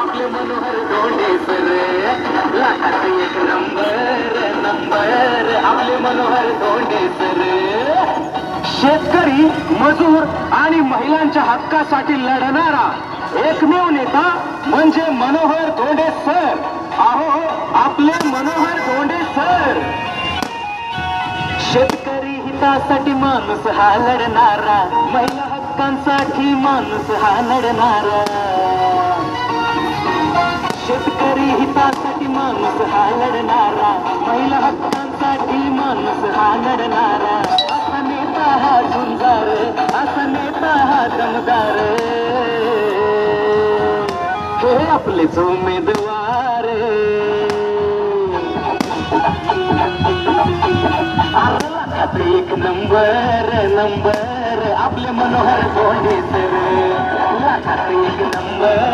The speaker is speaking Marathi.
आपले मनोहर धोंडे सर लाखात एक नंबर आपले मनोहर धोंडे सर. शेतकरी, मजूर आणि महिलांच्या हक्कासाठी लढणारा एकमेव नेता म्हणजे मनोहर धोंडे सर. अहो आपले मनोहर धोंडे सर. शेतकरी हितासाठी माणूस हा लढणारा, महिला हक्कांसाठी माणूस हा लढणारा. शेतकरी हितासाठी माणूस हा लढणारा, महिला हक्कांसाठी माणूस हा लढणारा. असा नेता हा झुंजार, असा नेता हा दमदार, हे आपलेच उमेदवार. लाखात एक नंबर आपले मनोहर धोंडे सर. लाखात एक नंबर.